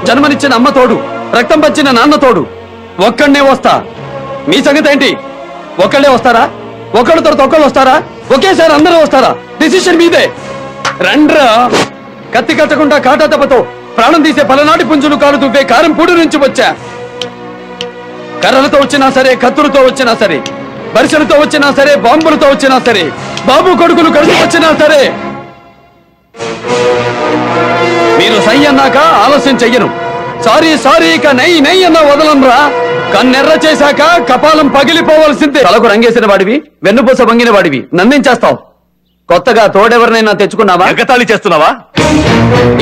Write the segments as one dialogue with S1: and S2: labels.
S1: జన్మనిచ్చిన అమ్మ తోడు, రక్తం పంచిన నాన్న తోడు. ఒక్కడనే వస్తా. మీ సంగతి ఏంటి? ఒక్కళ్ళే వస్తారా? ఒకళ్ళ తర్వాత ఒకళ్ళు వస్తారా? ఒకేసారి అందరూ వస్తారా? డిసిషన్ మీదే. రండ్రా. కత్తి కట్టకుండా కాటా దెబ్బతో ప్రాణం తీసే పలనాటి పుంజులు కాలు దువ్వే కారం పూడి నుంచి వచ్చా. కర్రలతో వచ్చినా సరే, కత్తులతో వచ్చినా సరే, బరిసెలతో వచ్చినా సరే, బాంబులతో వచ్చినా సరే, బాబు కొడుకులు కలిసి వచ్చినా సరే, మీరు సై అన్నాక ఆలస్యం చెయ్యను. సారీ సారీ ఇక నై నై అన్న వదలంరా. కన్నెర్ర చేశాక కపాలం పగిలిపోవలసిందే. తలకు రంగేసిన వాడివి, వెన్నుపూస వంగిన వాడివి, నన్నేం చేస్తావు? కొత్తగా తోడెవరినైనా తెచ్చుకున్నావా?
S2: ఎగతాళి చేస్తున్నావా?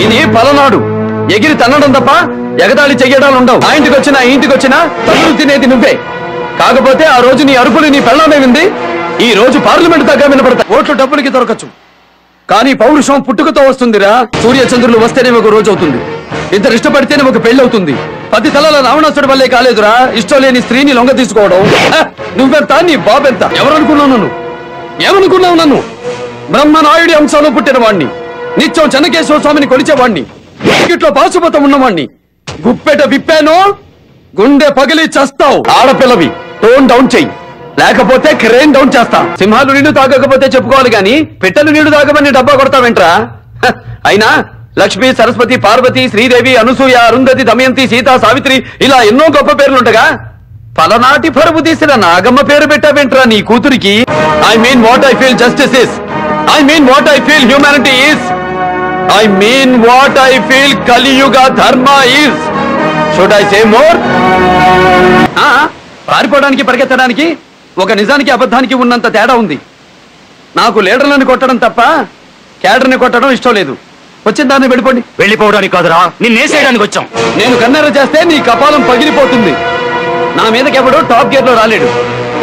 S1: ఇది పలనాడు. ఎగిరి తన్నడం తప్ప ఎగతాళి చెయ్యడాలు ఉండవు. ఆ ఇంటికి వచ్చినా ఈ ఇంటికి వచ్చినా తల్లు తినేది నువ్వే. కాకపోతే ఆ రోజు నీ అరుపులు నీ పెళ్ళామే వింది. ఈ రోజు పార్లమెంట్ దాకా వినపడతాయి. ఓట్లు డబ్బులకి దొరకచ్చు, కానీ పౌరుషం పుట్టుకతో వస్తుందిరా. సూర్యచంద్రులు వస్తేనే ఒక రోజు అవుతుంది, ఇద్దరు ఇష్టపడితేనే ఒక పెళ్లి అవుతుంది. 10 తలల రావణాసుడి వల్లే కాలేదురా ఇష్టం లేని స్త్రీని లొంగ తీసుకోవడం. నువ్వెంత, నీ బాబెంత? ఎవరనుకున్నావు నన్ను? ఏమనుకున్నావు నన్ను? బ్రహ్మనాయుడి అంశంలో పుట్టిన వాణ్ణి, నిత్యం చెన్నకేశ్వర స్వామిని కొలిచేవాణ్ణి, ఇట్లో పాశుపతం ఉన్నవాణ్ణి. గుప్పెట విప్పాను, గుండె పగిలి చస్తావు. ఆడపిల్లవి, టోన్ డౌన్ చెయ్యి, లేకపోతే క్రేన్ డౌన్ చేస్తా. సింహాలు నీళ్లు తాగకపోతే చెప్పుకోవాలి గాని పిట్టలు నీళ్లు తాగమని డబ్బా కొడతావేంట్రా? అయినా లక్ష్మి, సరస్వతి, పార్వతి, శ్రీదేవి, అనసూయ, అరుంధతి, దమయంతి, సీత, సావిత్రి ఇలా ఎన్నో గొప్ప పేర్లుండగా పలనాటి పరుపు తీసిన నాగమ్మ పేరు పెట్టావేంట్రా నీ కూతురికి? I mean what I feel justice is. I mean what I feel humanity is. I mean what I feel Kaliyuga Dharma is. Should I say more? పారిపోవడానికి పరిగెత్తడానికి ఒక నిజానికి అబద్ధానికి ఉన్నంత తేడా ఉంది. నాకు లీడర్లను కొట్టడం తప్ప క్యాడర్ని కొట్టడం ఇష్టం లేదు. వచ్చిన దాన్ని వెళ్ళిపోండి.
S2: వెళ్ళిపోవడానికి కాదురా, నిన్నేసేయడానికి వచ్చాం.
S1: నేను కన్నెర చేస్తే నీ కపాలం పగిలిపోతుంది. నా మీదకెవడో టాప్ గేర్ లో రాలేడు,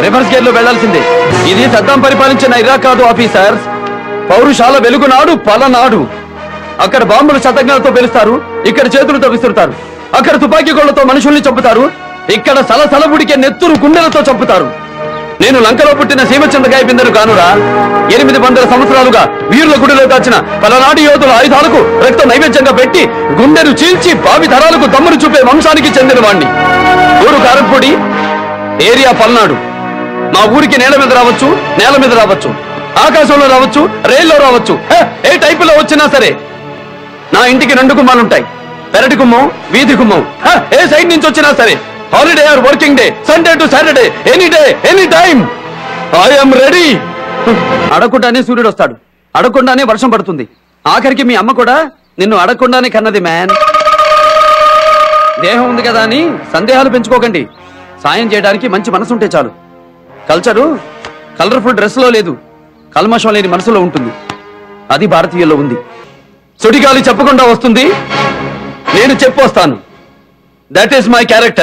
S1: రివర్స్ గేర్ లో వెళ్లాల్సిందే. ఇది సద్దాం పరిపాలించిన ఇరాక్ కాదు ఆఫీసర్స్. పౌరుషాల వెలుగునాడు పలనాడు. అక్కడ బాంబులు శతజ్ఞాలతో పేలుస్తారు, ఇక్కడ చేతులతో విసురుతారు. అక్కడ తుపాకీ గోళ్లతో మనుషుల్ని చంపుతారు, ఇక్కడ సలసల ఉడికే నెత్తురు గుండెలతో చంపుతారు. నేను లంకలో పుట్టిన సీమచంద్రకాయ బిందెను కానురా. 800 సంవత్సరాలుగా వీరుల గుడిలో దాచిన పలనాటి యోధుల ఆయుధాలకు రక్త నైవేద్యంగా పెట్టి గుండెను చీల్చి భావి తరాలకు దమ్మును చూపే వంశానికి చెందిన వాణ్ణి. ఊరు కారంపొడి, ఏరియా పల్నాడు. మా ఊరికి నేల మీద రావచ్చు, నేల మీద రావచ్చు, ఆకాశంలో రావచ్చు, రైల్లో రావచ్చు, ఏ టైపులో వచ్చినా సరే. నా ఇంటికి 2 గుమ్మాలుంటాయి, పెరటి గుమ్మం, వీధి గుమ్మం. ఏ సైడ్ నుంచి వచ్చినా సరే, holiday or working day, Sunday to Saturday, any day, any time, I'm ready. అడగకుండానే సూర్యుడు వస్తాడు, అడగకుండానే వర్షం పడుతుంది. ఆఖరికి మీ అమ్మ కూడా నిన్ను అడగకుండానే కన్నది మ్యాన్. దేహం ఉంది కదా అని సందేహాలు పెంచుకోకండి. సాయం చేయడానికి మంచి మనసు ఉంటే చాలు. కల్చరు కలర్ఫుల్ డ్రెస్ లో లేదు, కల్మషం లేని మనసులో ఉంటుంది. అది భారతీయుల్లో ఉంది. సుడిగాలి చెప్పకుండా వస్తుంది, నేను చెప్పొస్తాను. That is my character.